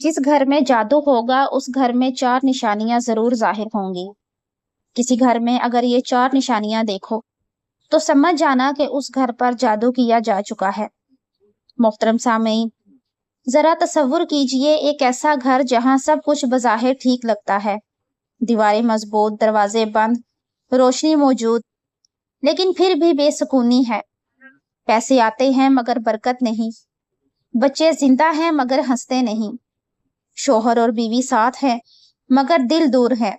जिस घर में जादू होगा उस घर में चार निशानियां जरूर जाहिर होंगी। किसी घर में अगर ये चार निशानियां देखो तो समझ जाना कि उस घर पर जादू किया जा चुका है। मोहतरम सामीन, जरा तसव्वुर कीजिए एक ऐसा घर जहां सब कुछ बज़ाहिर ठीक लगता है, दीवारें मजबूत, दरवाजे बंद, रोशनी मौजूद, लेकिन फिर भी बेसुकूनी है। पैसे आते हैं मगर बरकत नहीं, बच्चे जिंदा हैं मगर हंसते नहीं, शोहर और बीवी साथ हैं मगर दिल दूर है,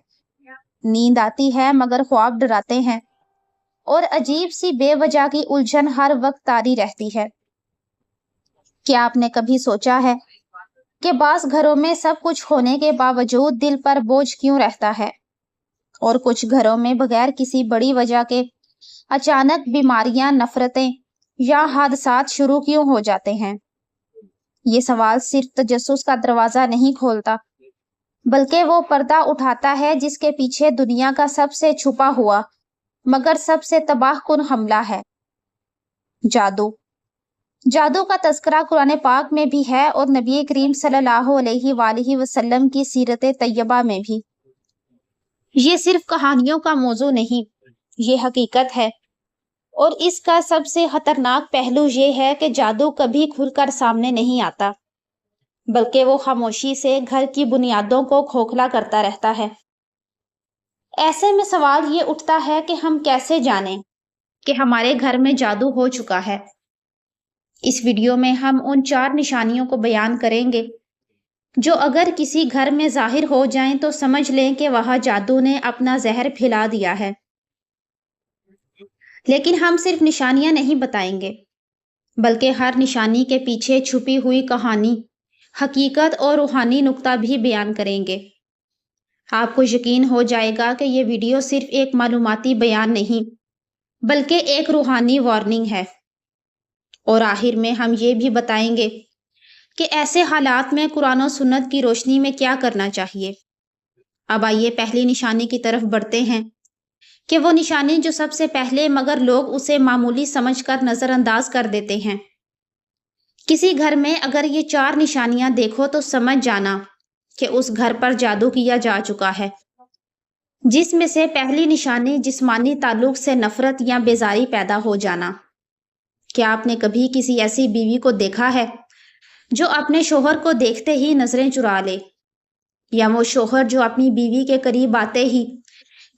नींद आती है मगर ख्वाब डराते हैं, और अजीब सी बेवजह की उलझन हर वक्त तारी रहती है। क्या आपने कभी सोचा है कि बास घरों में सब कुछ होने के बावजूद दिल पर बोझ क्यों रहता है, और कुछ घरों में बगैर किसी बड़ी वजह के अचानक बीमारियां, नफरतें या हादसात शुरू क्यों हो जाते हैं? ये सवाल सिर्फ तजस्सुस का दरवाजा नहीं खोलता, बल्कि वो पर्दा उठाता है जिसके पीछे दुनिया का सबसे छुपा हुआ मगर सबसे तबाहकुन हमला है, जादू। जादू का तस्करा कुरान पाक में भी है और नबी करीम सल्लल्लाहु अलैहि वसल्लम की सीरत तैयबा में भी। ये सिर्फ कहानियों का मौजू नहीं, ये हकीकत है। और इसका सबसे खतरनाक पहलू ये है कि जादू कभी खुलकर सामने नहीं आता, बल्कि वो खामोशी से घर की बुनियादों को खोखला करता रहता है। ऐसे में सवाल ये उठता है कि हम कैसे जानें कि हमारे घर में जादू हो चुका है। इस वीडियो में हम उन चार निशानियों को बयान करेंगे जो अगर किसी घर में जाहिर हो जाएं तो समझ लें कि वह जादू ने अपना जहर फैला दिया है। लेकिन हम सिर्फ निशानियां नहीं बताएंगे, बल्कि हर निशानी के पीछे छुपी हुई कहानी, हकीकत और रूहानी नुक्ता भी बयान करेंगे। आपको यकीन हो जाएगा कि ये वीडियो सिर्फ एक मालूमाती बयान नहीं, बल्कि एक रूहानी वार्निंग है। और आखिर में हम ये भी बताएंगे कि ऐसे हालात में कुरान और सुन्नत की रोशनी में क्या करना चाहिए। अब आइए पहली निशानी की तरफ बढ़ते हैं कि वो निशानी जो सबसे पहले मगर लोग उसे मामूली समझकर नजरअंदाज कर देते हैं। किसी घर में अगर ये चार निशानियां देखो तो समझ जाना कि उस घर पर जादू किया जा चुका है। जिसमें से पहली निशानी जिस्मानी ताल्लुक से नफरत या बेजारी पैदा हो जाना। क्या आपने कभी किसी ऐसी बीवी को देखा है जो अपने शोहर को देखते ही नजरें चुरा ले, या वो शोहर जो अपनी बीवी के करीब आते ही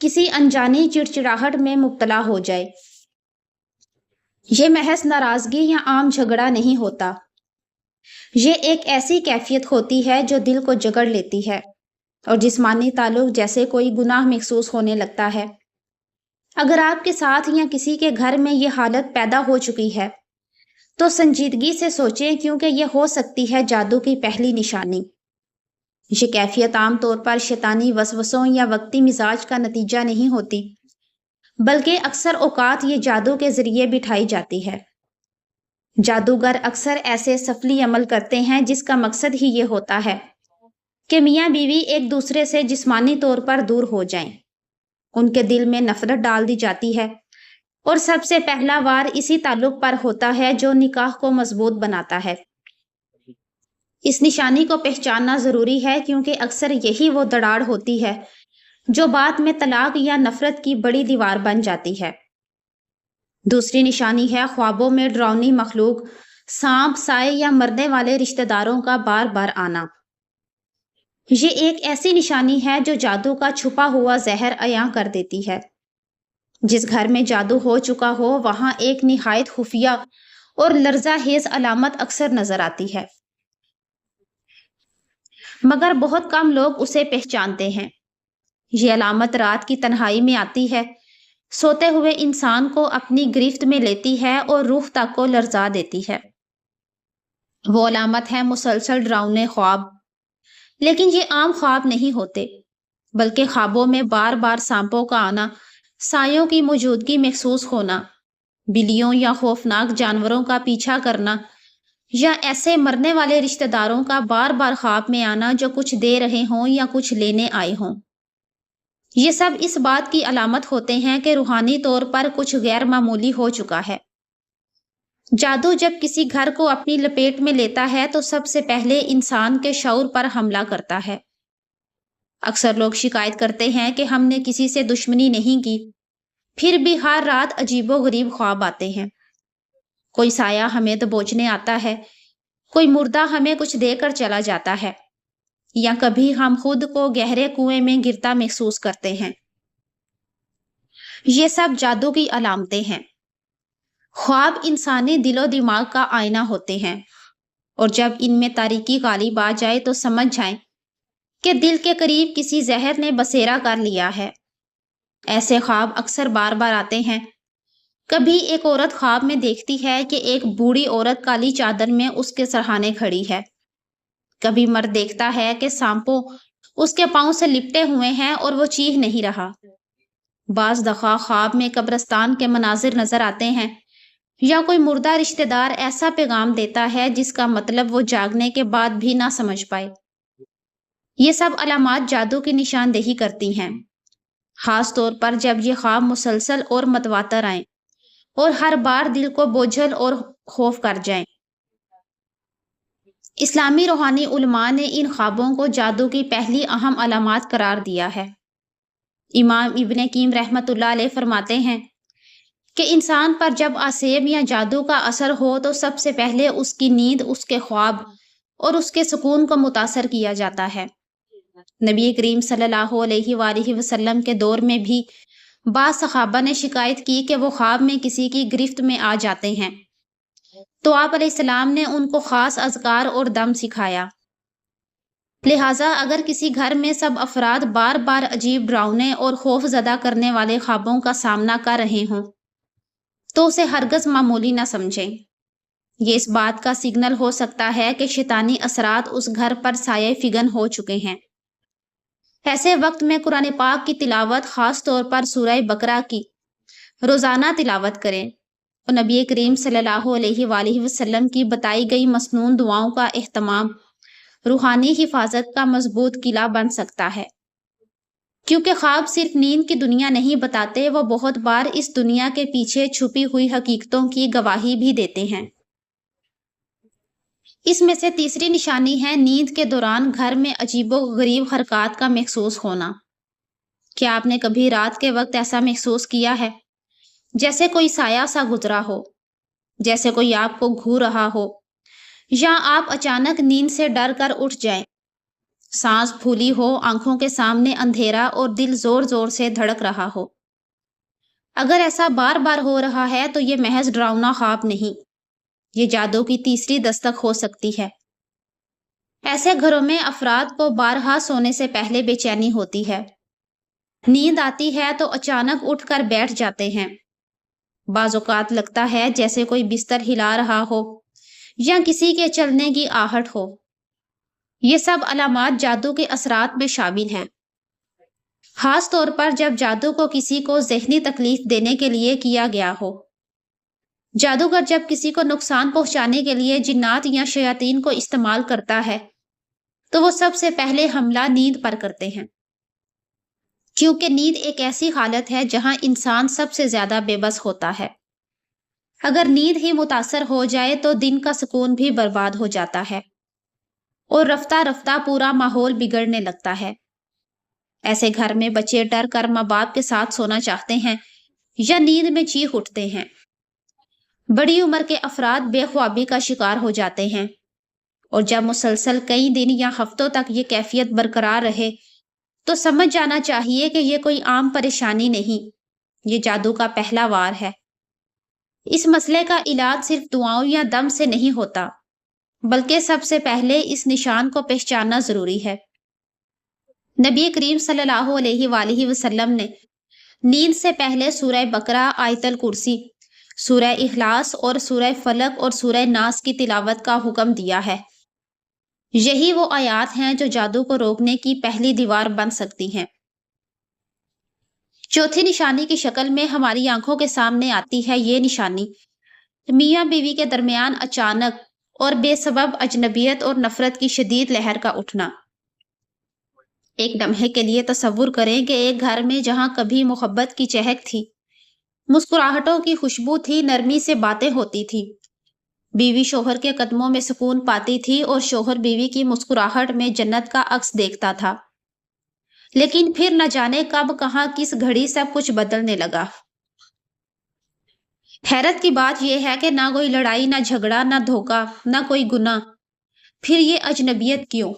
किसी अनजानी चिड़चिड़ाहट में मुब्तला हो जाए? ये महज नाराजगी या आम झगड़ा नहीं होता, ये एक ऐसी कैफियत होती है जो दिल को जकड़ लेती है और जिस्मानी ताल्लुक जैसे कोई गुनाह महसूस होने लगता है। अगर आपके साथ या किसी के घर में ये हालत पैदा हो चुकी है तो संजीदगी से सोचें, क्योंकि ये हो सकती है जादू की पहली निशानी। ये कैफियत आमतौर पर शैतानी वसवसों या वक्ती मिजाज का नतीजा नहीं होती, बल्कि अक्सर औकात ये जादू के जरिए बिठाई जाती है। जादूगर अक्सर ऐसे सफली अमल करते हैं जिसका मकसद ही ये होता है कि मियाँ बीवी एक दूसरे से जिस्मानी तौर पर दूर हो जाएं। उनके दिल में नफरत डाल दी जाती है और सबसे पहला वार इसी ताल्लुक पर होता है जो निकाह को मजबूत बनाता है। इस निशानी को पहचानना जरूरी है, क्योंकि अक्सर यही वो दरार होती है जो बाद में तलाक या नफरत की बड़ी दीवार बन जाती है। दूसरी निशानी है ख्वाबों में डरावनी मखलूक, सांप, साए या मरने वाले रिश्तेदारों का बार बार आना। ये एक ऐसी निशानी है जो जादू का छुपा हुआ जहर अयां कर देती है। जिस घर में जादू हो चुका हो वहां एक निहायत खुफिया और लर्जाहेज अलामत अक्सर नजर आती है, मगर बहुत कम लोग उसे पहचानते हैं। ये अलामत रात की तन्हाई में आती है, सोते हुए इंसान को अपनी गिरफ्त में लेती है और रूह तक को लर्जा देती है। वो अलामत है मुसलसल डरावने ख्वाब। लेकिन ये आम ख्वाब नहीं होते, बल्कि ख्वाबों में बार बार सांपों का आना, सायों की मौजूदगी महसूस होना, बिल्लियों या खौफनाक जानवरों का पीछा करना, या ऐसे मरने वाले रिश्तेदारों का बार बार ख्वाब में आना जो कुछ दे रहे हों या कुछ लेने आए हों। ये सब इस बात की अलामत होते हैं कि रूहानी तौर पर कुछ गैर मामूली हो चुका है। جادو جب کسی گھر کو اپنی لپیٹ میں لیتا ہے تو سب سے پہلے انسان کے شعور پر حملہ کرتا ہے۔ اکثر لوگ شکایت کرتے ہیں کہ ہم نے کسی سے دشمنی نہیں کی، پھر بھی ہر رات عجیب و غریب خواب آتے ہیں۔ کوئی سایہ ہمیں دبوچنے آتا ہے، کوئی مردہ ہمیں کچھ دے کر چلا جاتا ہے، یا کبھی ہم خود کو گہرے کنویں میں گرتا محسوس کرتے ہیں۔ یہ سب جادو کی علامتیں ہیں۔ خواب انسانی دل و دماغ کا آئینہ ہوتے ہیں، اور جب ان میں تاریکی غالب آ جائے تو سمجھ جائیں کہ دل کے قریب کسی زہر نے بسیرا کر لیا ہے۔ ایسے خواب اکثر بار بار آتے ہیں۔ کبھی ایک عورت خواب میں دیکھتی ہے کہ ایک بوڑھی عورت کالی چادر میں اس کے سرہانے کھڑی ہے۔ کبھی مرد دیکھتا ہے کہ سانپوں اس کے پاؤں سے لپٹے ہوئے ہیں اور وہ چیخ نہیں رہا۔ بعض دفعہ خواب میں قبرستان کے مناظر نظر آتے ہیں، یا کوئی مردہ رشتہ دار ایسا پیغام دیتا ہے جس کا مطلب وہ جاگنے کے بعد بھی نہ سمجھ پائے۔ یہ سب علامات جادو کی نشاندہی کرتی ہیں، خاص طور پر جب یہ خواب مسلسل اور متواتر آئیں اور ہر بار دل کو بوجھل اور خوف کر جائیں۔ اسلامی روحانی علماء نے ان خوابوں کو جادو کی پہلی اہم علامات قرار دیا ہے۔ امام ابن قیم رحمۃ اللہ علیہ فرماتے ہیں کہ انسان پر جب آسیب یا جادو کا اثر ہو تو سب سے پہلے اس کی نیند، اس کے خواب اور اس کے سکون کو متاثر کیا جاتا ہے۔ نبی کریم صلی اللہ علیہ وآلہ وسلم کے دور میں بھی بعض صحابہ نے شکایت کی کہ وہ خواب میں کسی کی گرفت میں آ جاتے ہیں، تو آپ علیہ السلام نے ان کو خاص اذکار اور دم سکھایا۔ لہٰذا اگر کسی گھر میں سب افراد بار بار عجیب، ڈراؤنے اور خوف زدہ کرنے والے خوابوں کا سامنا کر رہے ہوں تو اسے ہرگز معمولی نہ سمجھیں۔ یہ اس بات کا سگنل ہو سکتا ہے کہ شیطانی اثرات اس گھر پر سایہ فگن ہو چکے ہیں۔ ایسے وقت میں قرآن پاک کی تلاوت، خاص طور پر سورہ بقرہ کی روزانہ تلاوت کریں، اور نبی کریم صلی اللہ علیہ وآلہ وسلم کی بتائی گئی مسنون دعاؤں کا اہتمام روحانی حفاظت کا مضبوط قلعہ بن سکتا ہے۔ کیونکہ خواب صرف نیند کی دنیا نہیں بتاتے، وہ بہت بار اس دنیا کے پیچھے چھپی ہوئی حقیقتوں کی گواہی بھی دیتے ہیں۔ اس میں سے تیسری نشانی ہے نیند کے دوران گھر میں عجیب و غریب حرکات کا محسوس ہونا۔ کیا آپ نے کبھی رات کے وقت ایسا محسوس کیا ہے جیسے کوئی سایہ سا گزرا ہو، جیسے کوئی آپ کو گھور رہا ہو، یا آپ اچانک نیند سے ڈر کر اٹھ جائیں، سانس پھولی ہو، آنکھوں کے سامنے اندھیرا اور دل زور زور سے دھڑک رہا ہو؟ اگر ایسا بار بار ہو رہا ہے تو یہ محض ڈراؤنا خواب نہیں، یہ جادو کی تیسری دستک ہو سکتی ہے۔ ایسے گھروں میں افراد کو بارہا سونے سے پہلے بے چینی ہوتی ہے، نیند آتی ہے تو اچانک اٹھ کر بیٹھ جاتے ہیں، بعض اوقات لگتا ہے جیسے کوئی بستر ہلا رہا ہو یا کسی کے چلنے کی آہٹ ہو۔ یہ سب علامات جادو کے اثرات میں شامل ہیں، خاص طور پر جب جادو کو کسی کو ذہنی تکلیف دینے کے لیے کیا گیا ہو۔ جادوگر جب کسی کو نقصان پہنچانے کے لیے جنات یا شیاطین کو استعمال کرتا ہے تو وہ سب سے پہلے حملہ نیند پر کرتے ہیں، کیونکہ نیند ایک ایسی حالت ہے جہاں انسان سب سے زیادہ بے بس ہوتا ہے۔ اگر نیند ہی متاثر ہو جائے تو دن کا سکون بھی برباد ہو جاتا ہے اور رفتہ رفتہ پورا ماحول بگڑنے لگتا ہے۔ ایسے گھر میں بچے ڈر کر ماں باپ کے ساتھ سونا چاہتے ہیں یا نیند میں چیخ اٹھتے ہیں۔ بڑی عمر کے افراد بے خوابی کا شکار ہو جاتے ہیں، اور جب مسلسل کئی دن یا ہفتوں تک یہ کیفیت برقرار رہے تو سمجھ جانا چاہیے کہ یہ کوئی عام پریشانی نہیں، یہ جادو کا پہلا وار ہے۔ اس مسئلے کا علاج صرف دعاؤں یا دم سے نہیں ہوتا، بلکہ سب سے پہلے اس نشان کو پہچاننا ضروری ہے۔ نبی کریم صلی اللہ علیہ وآلہ وسلم نے نیند سے پہلے سورہ بقرہ، آیت الکرسی، سورہ اخلاص اور سورہ فلق اور سورہ ناس کی تلاوت کا حکم دیا ہے۔ یہی وہ آیات ہیں جو جادو کو روکنے کی پہلی دیوار بن سکتی ہیں۔ چوتھی نشانی کی شکل میں ہماری آنکھوں کے سامنے آتی ہے یہ نشانی میاں بیوی کے درمیان اچانک اور بے سبب اجنبیت اور نفرت کی شدید لہر کا اٹھنا۔ ایک لمحے کے لیے تصور کریں کہ ایک گھر میں جہاں کبھی محبت کی چہک تھی، مسکراہٹوں کی خوشبو تھی، نرمی سے باتیں ہوتی تھی، बीवी शौहर के कदमों में सुकून पाती थी और शौहर बीवी की मुस्कुराहट में जन्नत का अक्स देखता था। लेकिन फिर न जाने कब कहाँ किस घड़ी सब कुछ बदलने लगा। हैरत की बात यह है कि ना कोई लड़ाई, ना झगड़ा, ना धोखा, ना कोई गुनाह। फिर ये अजनबियत क्यों?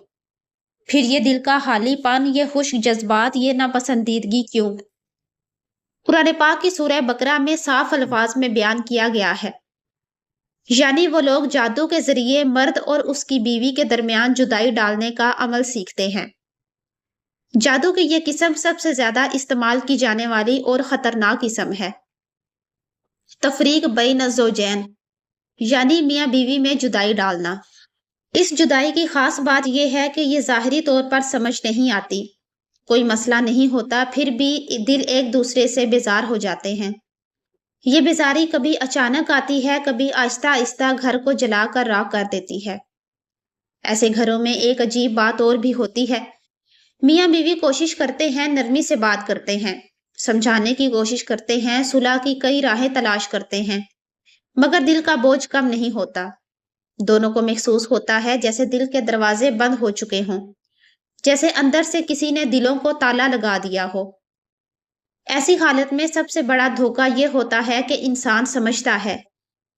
फिर ये दिल का हालीपन, ये खुश्क जज्बात, ये नापसंदीदगी क्यों? कुरान पाक की सूरह बकरा में साफ अल्फाज में बयान किया गया है, यानी वो लोग जादू के जरिए मर्द और उसकी बीवी के दरमियान जुदाई डालने का अमल सीखते हैं। जादू की ये किस्म सबसे ज्यादा इस्तेमाल की जाने वाली और खतरनाक किस्म है। तफरीक बैन ज़ौजैन, यानी मियाँ बीवी में जुदाई डालना। इस जुदाई की खास बात यह है कि ये ज़ाहिरी तौर पर समझ नहीं आती, कोई मसला नहीं होता, फिर भी दिल एक दूसरे से बेजार हो जाते हैं। ये बेजारी कभी अचानक आती है, कभी आहिस्ता आहिस्ता घर को जलाकर राख कर देती है। ऐसे घरों में एक अजीब बात और भी होती है। मियाँ बीवी कोशिश करते हैं, नरमी से बात करते हैं, समझाने की कोशिश करते हैं, सुलह की कई राहें तलाश करते हैं, मगर दिल का बोझ कम नहीं होता। दोनों को महसूस होता है जैसे दिल के दरवाजे बंद हो चुके हों, जैसे अंदर से किसी ने दिलों को ताला लगा दिया हो। ऐसी हालत में सबसे बड़ा धोखा यह होता है कि इंसान समझता है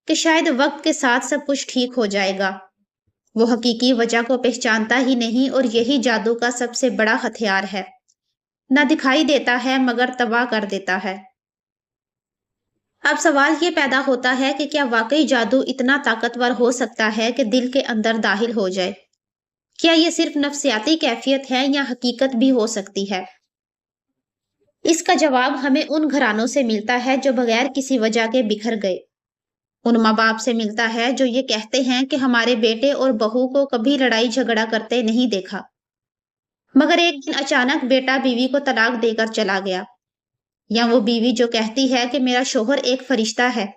कि शायद वक्त के साथ सब कुछ ठीक हो जाएगा। वो हकीकी वजह को पहचानता ही नहीं, और यही जादू का सबसे बड़ा हथियार है। ना दिखाई देता है मगर तबाह कर देता है। अब सवाल ये पैदा होता है कि क्या वाकई जादू इतना ताकतवर हो सकता है कि दिल के अंदर दाखिल हो जाए? क्या ये सिर्फ नफ्सियाती कैफियत है या हकीकत भी हो सकती है? इसका जवाब हमें उन घरानों से मिलता है जो बगैर किसी वजह के बिखर गए। उन माँ बाप से मिलता है जो ये कहते हैं कि हमारे बेटे और बहू को कभी लड़ाई झगड़ा करते नहीं देखा, मगर एक दिन अचानक बेटा बीवी को तलाक देकर चला गया। या वो बीवी जो कहती है कि मेरा शौहर एक फरिश्ता है,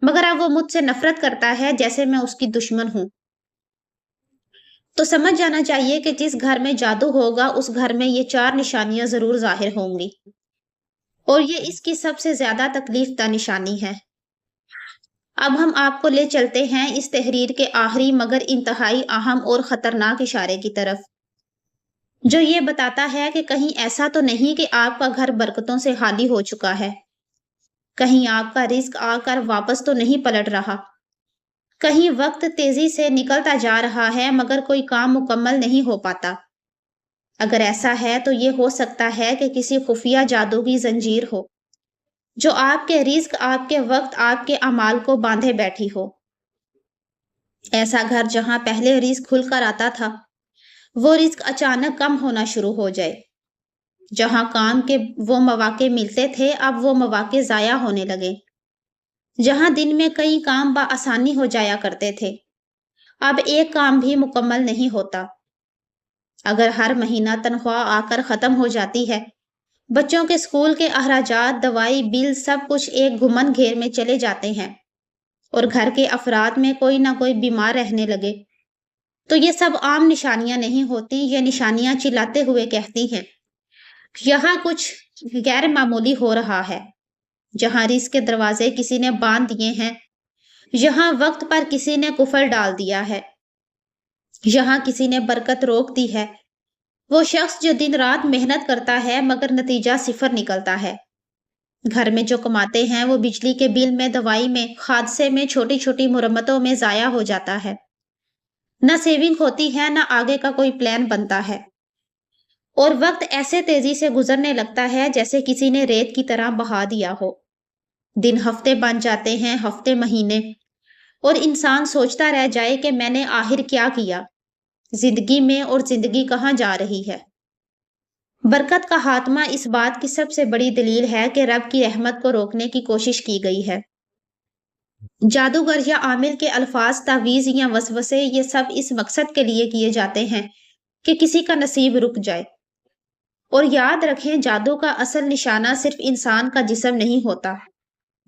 मगर अब वो मुझसे नफरत करता है जैसे मैं उसकी दुश्मन हूं। तो समझ जाना चाहिए कि जिस घर में जादू होगा उस घर में ये 4 निशानियां जरूर जाहिर होंगी, और ये इसकी सबसे ज्यादा तकलीफ दा निशानी है। अब हम आपको ले चलते हैं इस तहरीर के आखिरी मगर इंतहाई अहम और खतरनाक इशारे की तरफ, जो ये बताता है कि कहीं ऐसा तो नहीं कि आपका घर बरकतों से खाली हो चुका है, कहीं आपका रिस्क आकर वापस तो नहीं पलट रहा, कहीं वक्त तेजी से निकलता जा रहा है मगर कोई काम मुकम्मल नहीं हो पाता। अगर ऐसा है तो ये हो सकता है कि किसी खुफिया जादू की जंजीर हो, जो आपके रिस्क, आपके वक्त, आपके अमाल को बांधे बैठी हो। ऐसा घर जहां पहले रिस्क खुलकर आता था, वो रिस्क अचानक कम होना शुरू हो जाए। जहां काम के वो मौके मिलते थे, अब वो मौके जाया होने लगे। जहां दिन में कई काम बआसानी हो जाया करते थे, अब एक काम भी मुकम्मल नहीं होता। अगर हर महीना तनख्वाह आकर खत्म हो जाती है, बच्चों के स्कूल के अखराजात, दवाई, बिल सब कुछ एक घुमन घेर में चले जाते हैं, और घर के अफराद में कोई ना कोई बीमार रहने लगे, तो ये सब आम निशानियां नहीं होती। ये निशानियां चिल्लाते हुए कहती हैं, यहाँ कुछ गैर मामूली हो रहा है। जहां रिस्क के दरवाजे किसी ने बांध दिए हैं, यहाँ वक्त पर किसी ने कुफल डाल दिया है, यहाँ किसी ने बरकत रोक दी है। वो शख्स जो दिन रात मेहनत करता है मगर नतीजा सिफर निकलता है। घर में जो कमाते हैं वो बिजली के बिल में, दवाई में, हादसे में, छोटी छोटी मुरम्मतों में जाया हो जाता है। न सेविंग होती है, न आगे का कोई प्लान बनता है, और वक्त ऐसे तेजी से गुजरने लगता है जैसे किसी ने रेत की तरह बहा दिया हो। दिन हफ्ते बन जाते हैं, हफ्ते महीने, और इंसान सोचता रह जाए कि मैंने आखिर क्या किया जिंदगी में, और जिंदगी कहाँ जा रही है। बरकत का खात्मा इस बात की सबसे बड़ी दलील है कि रब की रहमत को रोकने की कोशिश की गई है। जादूगर या आमिल के अल्फाज, तावीज या वसवसे, ये सब इस मकसद के लिए किए जाते हैं कि किसी का नसीब रुक जाए। और याद रखें, जादू का असल निशाना सिर्फ इंसान का जिस्म नहीं होता।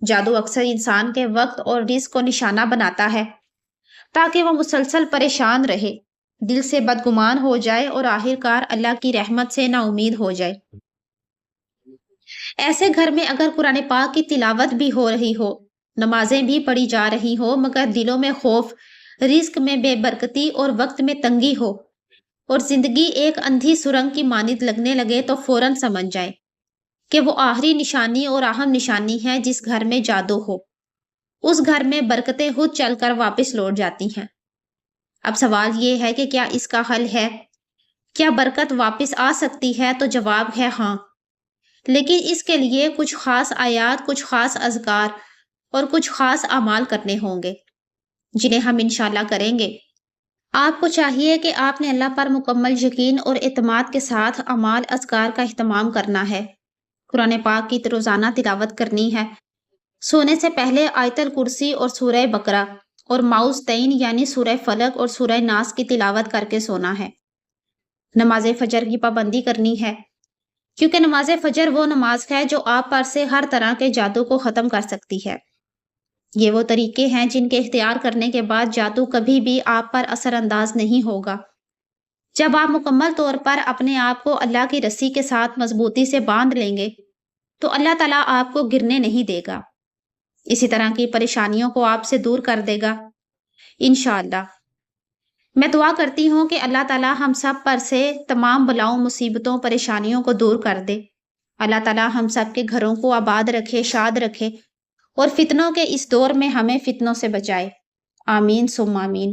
जादू अक्सर इंसान के वक्त और रिस्क को निशाना बनाता है, ताकि वह मुसलसल परेशान रहे, दिल से बदगुमान हो जाए और आखिरकार अल्लाह की रहमत से नाउमीद हो जाए। ऐसे घर में अगर कुरान पाक की तिलावत भी हो रही हो, نمازیں بھی پڑھی جا رہی ہو مگر دلوں میں خوف، رزق میں بے برکتی اور وقت میں تنگی ہو اور زندگی ایک اندھی سرنگ کی مانند لگنے لگے تو فوراً سمجھ جائے کہ وہ آخری نشانی اور اہم نشانی ہے جس گھر میں جادو ہو۔ اس گھر میں برکتیں خود چل کر واپس لوٹ جاتی ہیں۔ اب سوال یہ ہے کہ کیا اس کا حل ہے؟ کیا برکت واپس آ سکتی ہے؟ تو جواب ہے ہاں، لیکن اس کے لیے کچھ خاص آیات، کچھ خاص اذکار اور کچھ خاص اعمال کرنے ہوں گے جنہیں ہم انشاءاللہ کریں گے۔ آپ کو چاہیے کہ آپ نے اللہ پر مکمل یقین اور اعتماد کے ساتھ اعمال اذکار کا اہتمام کرنا ہے، قرآن پاک کی روزانہ تلاوت کرنی ہے، سونے سے پہلے آیت الکرسی اور سورہ بقرہ اور معوذتین یعنی سورہ فلق اور سورہ ناس کی تلاوت کر کے سونا ہے۔ نماز فجر کی پابندی کرنی ہے، کیونکہ نماز فجر وہ نماز ہے جو آپ پر سے ہر طرح کے جادو کو ختم کر سکتی ہے۔ یہ وہ طریقے ہیں جن کے اختیار کرنے کے بعد جادو کبھی بھی آپ پر اثر انداز نہیں ہوگا۔ جب آپ مکمل طور پر اپنے آپ کو اللہ کی رسی کے ساتھ مضبوطی سے باندھ لیں گے تو اللہ تعالیٰ آپ کو گرنے نہیں دے گا، اسی طرح کی پریشانیوں کو آپ سے دور کر دے گا انشاءاللہ۔ میں دعا کرتی ہوں کہ اللہ تعالیٰ ہم سب پر سے تمام بلاؤں، مصیبتوں، پریشانیوں کو دور کر دے۔ اللہ تعالیٰ ہم سب کے گھروں کو آباد رکھے، شاد رکھے اور فتنوں کے اس دور میں ہمیں فتنوں سے بچائے۔ آمین ثم آمین۔